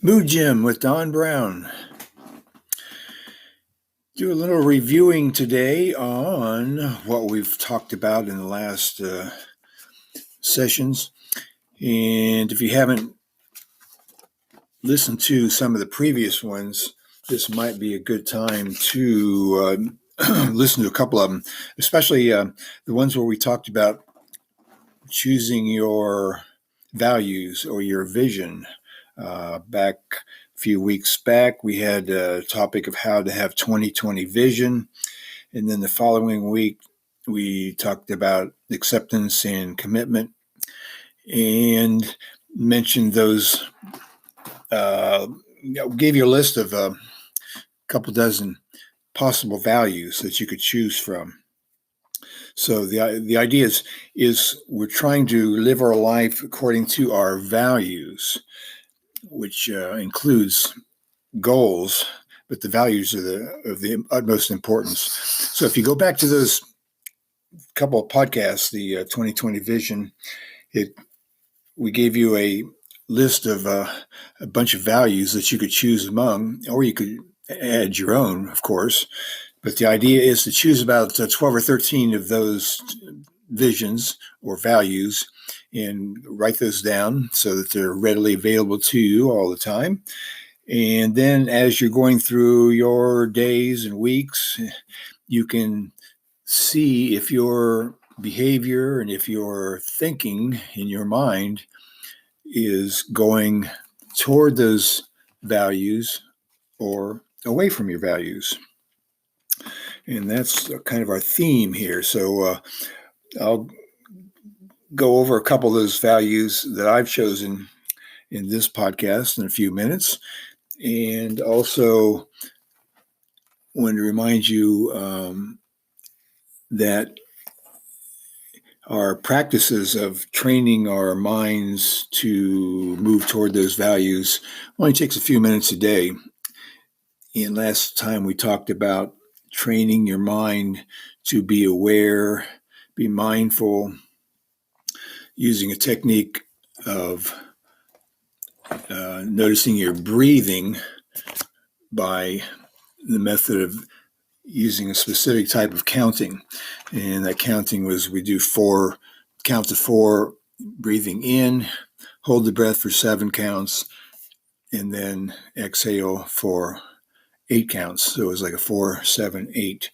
Mood Gym with Don Browne. Do a little reviewing today on what we've talked about in the last sessions. And if you haven't listened to some of the previous ones, this might be a good time to listen to a couple of them, especially the ones where we talked about choosing your values or your vision. Back a few weeks back, we had a topic of how to have 20/20 vision. And then the following week, we talked about acceptance and commitment and mentioned those, gave you a list of a couple dozen possible values that you could choose from. So the idea is we're trying to live our life according to our values, which includes goals, but the values are of the utmost importance. So if you go back to those couple of podcasts, the 20/20 vision, we gave you a list of a bunch of values that you could choose among, or you could add your own, of course. But the idea is to choose about 12 or 13 of those visions or values and write those down so that they're readily available to you all the time. And then as you're going through your days and weeks, you can see if your behavior and if your thinking in your mind is going toward those values or away from your values. And that's kind of our theme here. So I'll go over a couple of those values that I've chosen in this podcast in a few minutes. And also want to remind you that our practices of training our minds to move toward those values only takes a few minutes a day. And last time we talked about training your mind to be aware, be mindful, using a technique of noticing your breathing by the method of using a specific type of counting. And that counting was we do count to four, breathing in, hold the breath for 7 counts, and then exhale for 8 counts. So it was like a 4, 7, 8.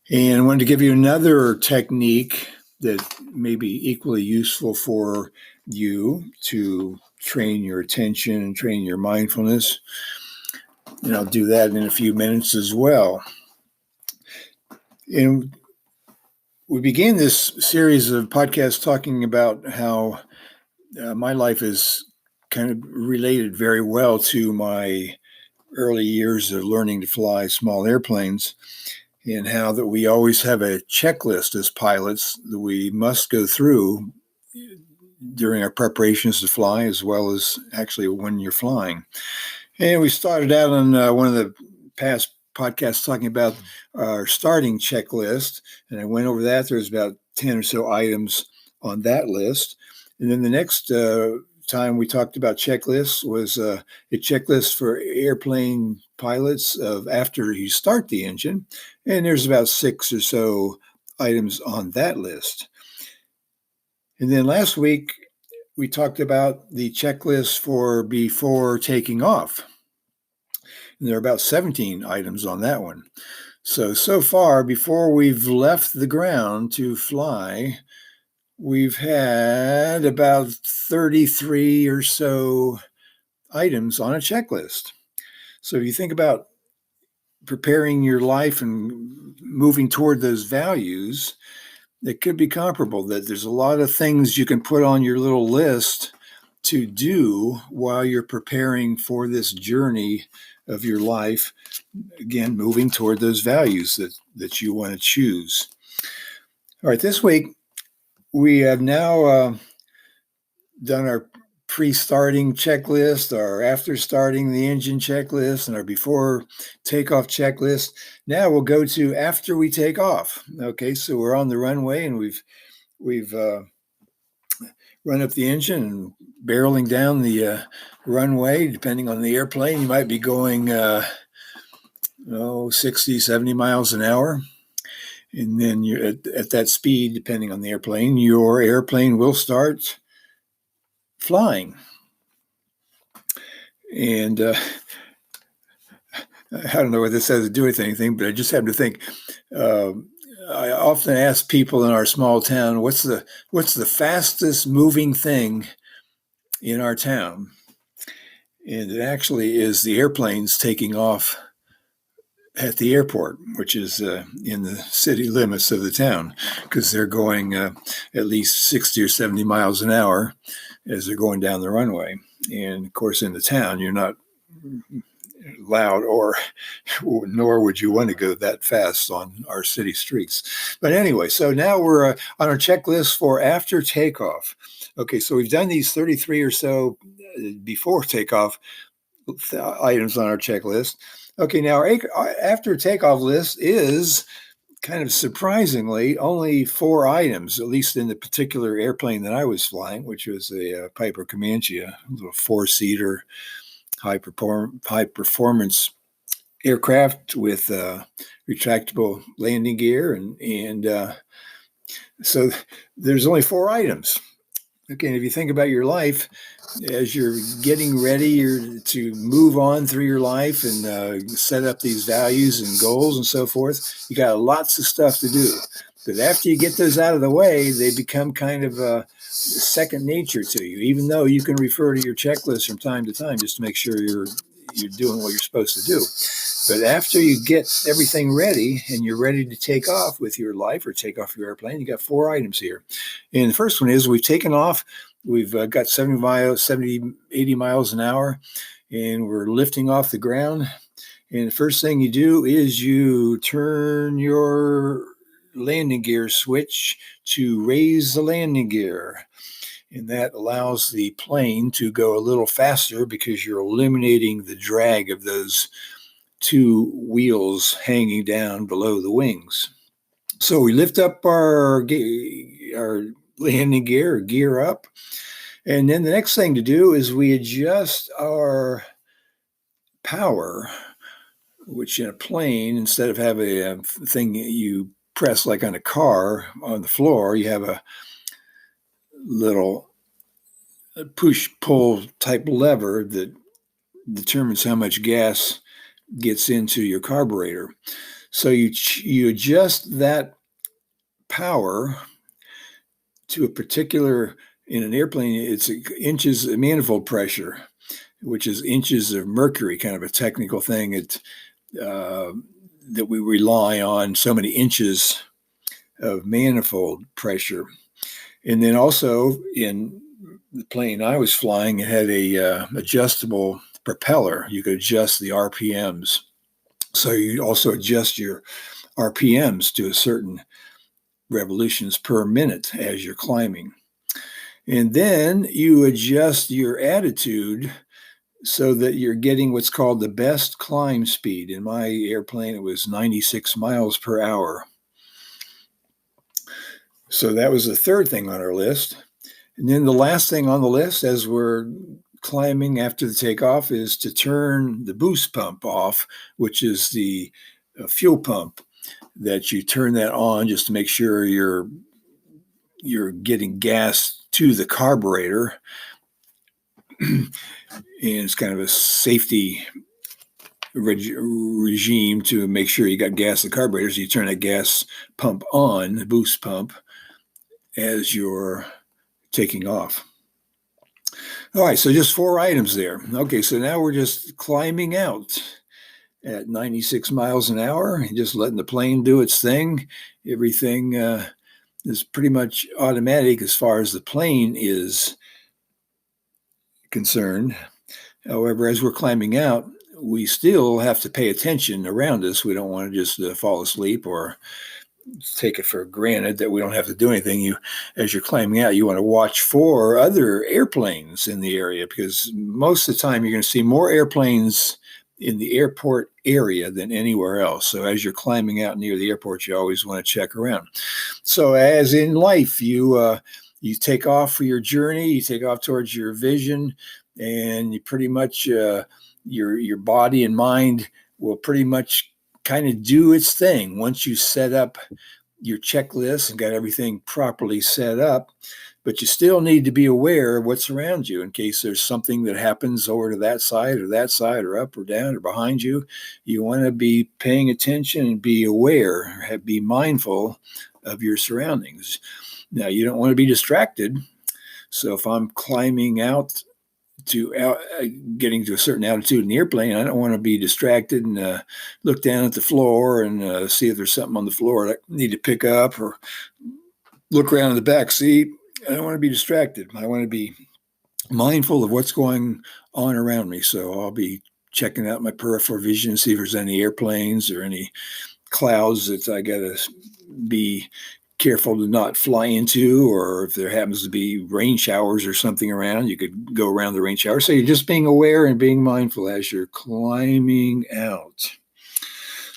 And I wanted to give you another technique that may be equally useful for you to train your attention and train your mindfulness. And I'll do that in a few minutes as well. And we began this series of podcasts talking about how my life is kind of related very well to my early years of learning to fly small airplanes, and how that we always have a checklist as pilots that we must go through during our preparations to fly, as well as actually when you're flying. And we started out on one of the past podcasts talking about our starting checklist, and I went over that. There's about 10 or so items on that list. And then the next time we talked about checklists was a checklist for airplane pilots of after you start the engine, and there's about 6 or so items on that list. And then last week we talked about the checklist for before taking off. And there are about 17 items on that one. So far, before we've left the ground to fly, we've had about 33 or so items on a checklist. So if you think about preparing your life and moving toward those values, it could be comparable, that there's a lot of things you can put on your little list to do while you're preparing for this journey of your life, again, moving toward those values that you want to choose. All right, this week we have now done our pre-starting checklist, our after starting the engine checklist, and our before takeoff checklist. Now we'll go to after we take off. Okay, so we're on the runway and we've run up the engine and barreling down the runway. Depending on the airplane, you might be going 60, 70 miles an hour. And then you're at that speed, depending on the airplane, your airplane will start flying. And I don't know what this has to do with anything, but I just happen to think. I often ask people in our small town, what's the fastest moving thing in our town? And it actually is the airplanes taking off at the airport, which is in the city limits of the town, because they're going at least 60 or 70 miles an hour as they're going down the runway. And of course, in the town, you're not loud, or nor would you want to go that fast on our city streets. But anyway, so now we're on our checklist for after takeoff. Okay, so we've done these 33 or so before takeoff items on our checklist. Okay, now our after takeoff list is kind of surprisingly only 4 items, at least in the particular airplane that I was flying, which was a Piper Comanche, a little 4-seater high performance aircraft with retractable landing gear, and so there's only 4 items. Okay, and if you think about your life, as you're getting ready to move on through your life and set up these values and goals and so forth, you got lots of stuff to do. But after you get those out of the way, they become kind of second nature to you, even though you can refer to your checklist from time to time just to make sure you're doing what you're supposed to do. But after you get everything ready and you're ready to take off with your life or take off your airplane, you got 4 items here. And the first one is we've taken off. We've got 80 miles an hour, and we're lifting off the ground. And the first thing you do is you turn your landing gear switch to raise the landing gear. And that allows the plane to go a little faster because you're eliminating the drag of those 2 wheels hanging down below the wings. So we lift up our landing gear, or gear up. And then the next thing to do is we adjust our power, which in a plane, instead of having a thing you press like on a car on the floor, you have a little push-pull type lever that determines how much gas gets into your carburetor. So you adjust that power to a particular, in an airplane, it's inches of manifold pressure, which is inches of mercury, kind of a technical thing that we rely on, so many inches of manifold pressure. And then also in the plane I was flying, it had a adjustable propeller. You could adjust the RPMs. So you also adjust your RPMs to a certain revolutions per minute as you're climbing. And then you adjust your attitude so that you're getting what's called the best climb speed. In my airplane, it was 96 miles per hour. So that was the third thing on our list. And then the last thing on the list as we're climbing after the takeoff is to turn the boost pump off, which is the fuel pump that you turn that on just to make sure you're getting gas to the carburetor. And it's kind of a safety regime to make sure you got gas in the carburetor. So you turn that gas pump on, the boost pump, as you're taking off. All right, so just 4 items there. Okay, so now we're just climbing out at 96 miles an hour and just letting the plane do its thing. Everything is pretty much automatic as far as the plane is concerned. However, as we're climbing out, we still have to pay attention around us. We don't want to just fall asleep or take it for granted that we don't have to do anything. As you're climbing out, you want to watch for other airplanes in the area, because most of the time you're going to see more airplanes in the airport area than anywhere else. So as you're climbing out near the airport, you always want to check around. So as in life, you you take off for your journey, you take off towards your vision, and you pretty much your body and mind will pretty much kind of do its thing once you set up your checklist and got everything properly set up. But you still need to be aware of what's around you in case there's something that happens over to that side or up or down or behind you. You want to be paying attention and be aware, be mindful of your surroundings. Now, you don't want to be distracted. So if I'm climbing out to getting to a certain altitude in the airplane, I don't want to be distracted and look down at the floor and see if there's something on the floor that I need to pick up, or look around in the back seat. I don't want to be distracted. I want to be mindful of what's going on around me. So I'll be checking out my peripheral vision to see if there's any airplanes or any clouds that I got to be careful to not fly into, or if there happens to be rain showers or something around, you could go around the rain shower. So you're just being aware and being mindful as you're climbing out.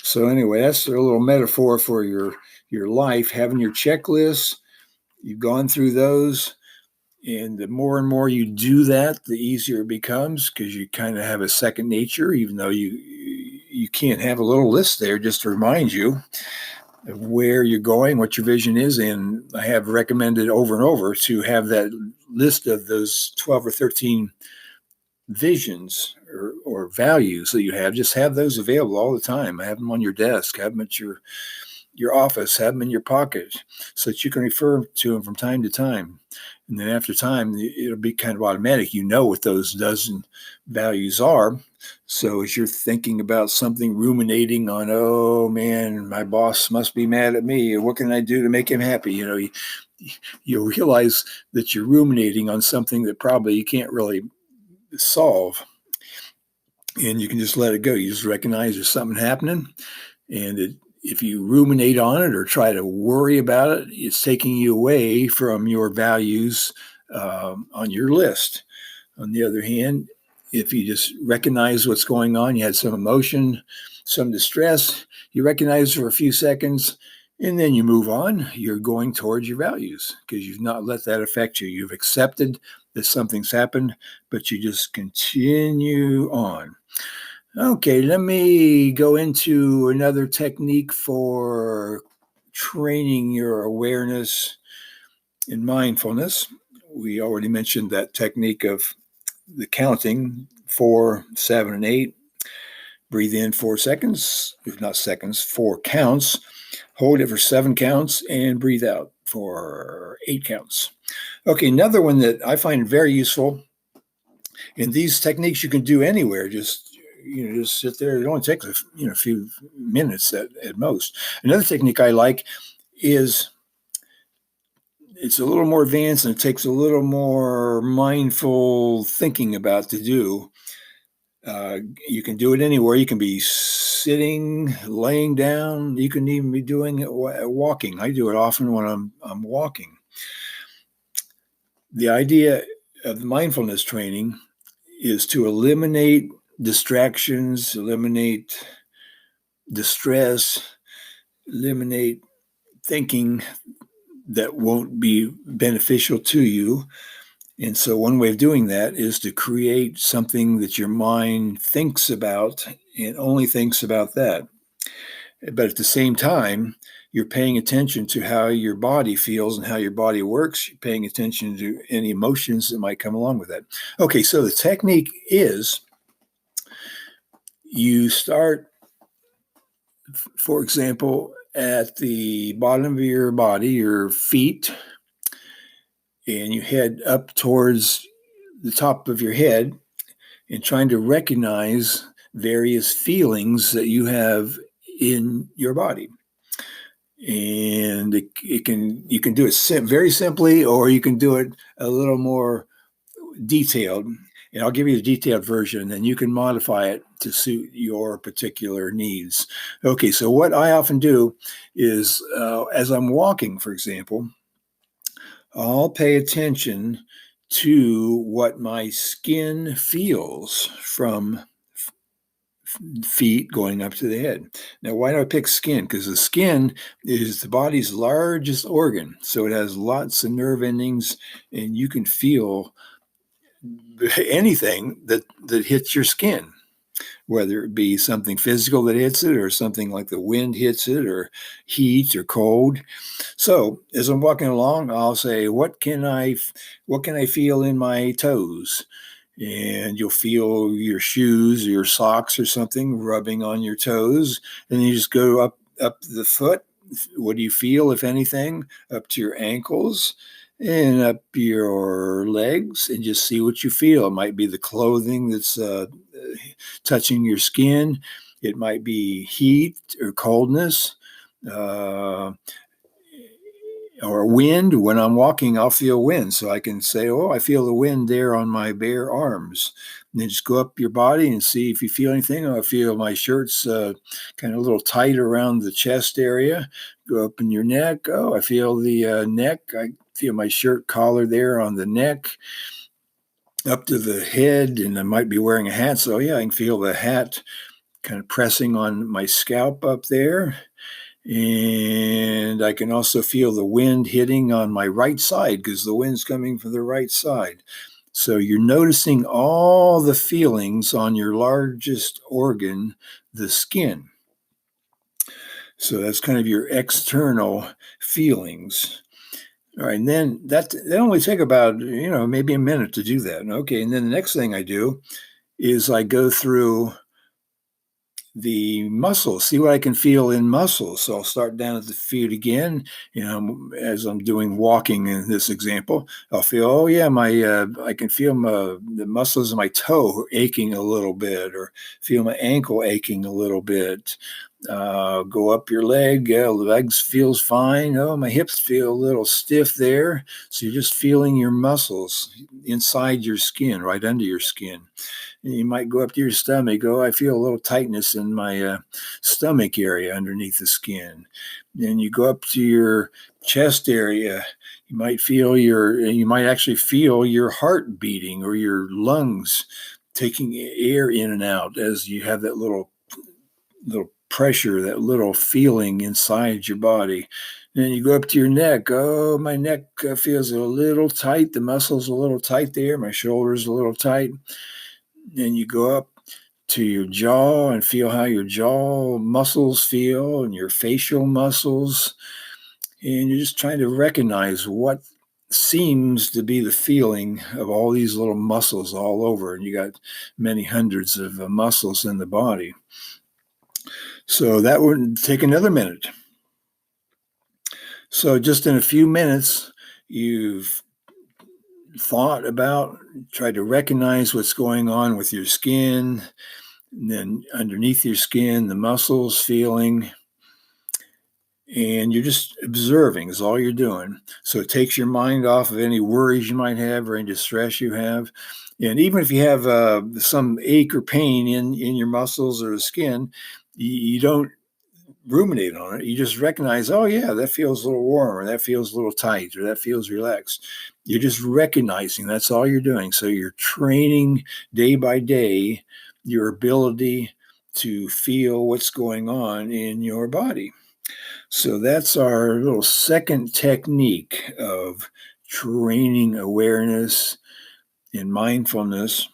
So anyway, that's a little metaphor for your life, having your checklist. You've gone through those, and the more and more you do that, the easier it becomes, because you kind of have a second nature, even though you can't have a little list there just to remind you of where you're going, what your vision is. And I have recommended over and over to have that list of those 12 or 13 visions or values that you have. Just have those available all the time. Have them on your desk, have them at your office, have them in your pocket, so that you can refer to them from time to time. And then after time, it'll be kind of automatic. You know what those dozen values are. So as you're thinking about something, ruminating on, oh man, my boss must be mad at me, what can I do to make him happy? You'll realize that you're ruminating on something that probably you can't really solve. And you can just let it go. You just recognize there's something happening. And if you ruminate on it or try to worry about it, it's taking you away from your values on your list. On the other hand, if you just recognize what's going on, you had some emotion, some distress, you recognize for a few seconds, and then you move on, you're going towards your values because you've not let that affect you. You've accepted that something's happened, but you just continue on. Okay, let me go into another technique for training your awareness and mindfulness. We already mentioned that technique of the counting 4, 7, and 8. Breathe in 4 seconds, if not seconds, 4 counts. Hold it for 7 counts and breathe out for 8 counts. Okay, another one that I find very useful, and these techniques you can do anywhere, just sit there. It only takes a few minutes at most. Another technique I like is, it's a little more advanced and it takes a little more mindful thinking about to do. You can do it anywhere. You can be sitting, laying down. You can even be doing it walking. I do it often when I'm walking. The idea of mindfulness training is to eliminate distractions, eliminate distress, eliminate thinking that won't be beneficial to you. And so one way of doing that is to create something that your mind thinks about and only thinks about that. But at the same time, you're paying attention to how your body feels and how your body works. You're paying attention to any emotions that might come along with that. Okay, so the technique is, you start, for example, at the bottom of your body, your feet, and you head up towards the top of your head and trying to recognize various feelings that you have in your body. And you can do it very simply, or you can do it a little more detailed. And I'll give you the detailed version, and then you can modify it to suit your particular needs. Okay, so what I often do is, as I'm walking, for example, I'll pay attention to what my skin feels from feet going up to the head. Now, why do I pick skin? Because the skin is the body's largest organ. So it has lots of nerve endings, and you can feel anything that hits your skin, whether it be something physical that hits it or something like the wind hits it or heat or cold. So as I'm walking along, I'll say, what can I feel in my toes? And you'll feel your shoes or your socks or something rubbing on your toes. And you just go up the foot. What do you feel, if anything, up to your ankles and up your legs, and just see what you feel. It might be the clothing that's touching your skin. It might be heat or coldness. Uh, or wind. When I'm walking, I'll feel wind. So I can say, oh, I feel the wind there on my bare arms. And then just go up your body and see if you feel anything. Oh, I feel my shirt's kind of a little tight around the chest area. Go up in your neck. Oh, I feel the neck. I feel my shirt collar there on the neck. Up to the head, and I might be wearing a hat. So yeah, I can feel the hat kind of pressing on my scalp up there. And I can also feel the wind hitting on my right side because the wind's coming from the right side. So you're noticing all the feelings on your largest organ, the skin. So that's kind of your external feelings. All right, and then that only take about, maybe a minute to do that. Okay, and then the next thing I do is I go through the muscles, see what I can feel in muscles. So I'll start down at the feet again. As I'm doing walking in this example, I'll feel, oh yeah, I can feel the muscles of my toe aching a little bit, or feel my ankle aching a little bit. Go up your leg. Yeah, the legs feels fine. Oh, my hips feel a little stiff there. So you're just feeling your muscles inside your skin, right under your skin. And you might go up to your stomach. Oh, I feel a little tightness in my stomach area underneath the skin. Then you go up to your chest area. You might actually feel your heart beating, or your lungs taking air in and out as you have that little pressure, that little feeling inside your body. And then you go up to your neck. Oh, my neck feels a little tight. The muscle's a little tight there. My shoulder's a little tight. Then you go up to your jaw and feel how your jaw muscles feel and your facial muscles. And you're just trying to recognize what seems to be the feeling of all these little muscles all over. And you got many hundreds of muscles in the body. So that would take another minute. So just in a few minutes, you've thought about, tried to recognize what's going on with your skin, and then underneath your skin, the muscles feeling, and you're just observing is all you're doing. So it takes your mind off of any worries you might have or any distress you have. And even if you have some ache or pain in your muscles or the skin, you don't ruminate on it. You just recognize, oh yeah, that feels a little warm, or that feels a little tight, or that feels relaxed. You're just recognizing, that's all you're doing. So you're training day by day your ability to feel what's going on in your body. So that's our little second technique of training awareness and mindfulness,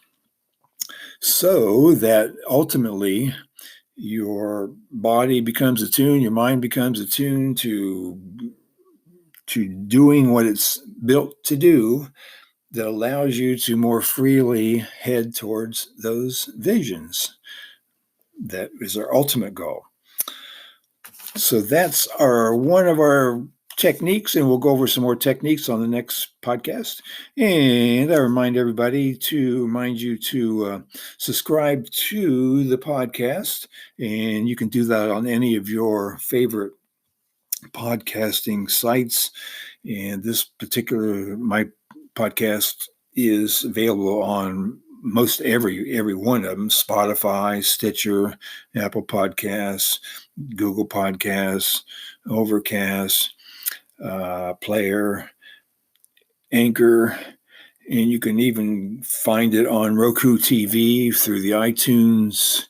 so that ultimately your body becomes attuned, your mind becomes attuned to doing what it's built to do, that allows you to more freely head towards those visions. That is our ultimate goal. So that's one of our techniques, and we'll go over some more techniques on the next podcast. And I remind everybody to subscribe to the podcast, and you can do that on any of your favorite podcasting sites. And this particular, my podcast is available on most every one of them: Spotify, Stitcher, Apple Podcasts, Google Podcasts, Overcast, Player, Anchor, and you can even find it on Roku TV through the iTunes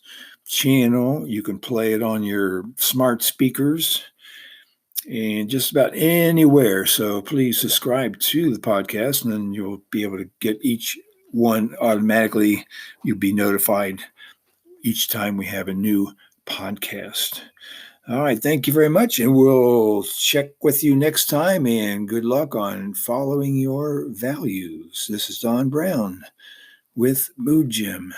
channel. You can play it on your smart speakers and just about anywhere. So please subscribe to the podcast, and then you'll be able to get each one automatically. You'll be notified each time we have a new podcast. All right. Thank you very much. And we'll check with you next time. And good luck on following your values. This is Don Browne with Mood Gym.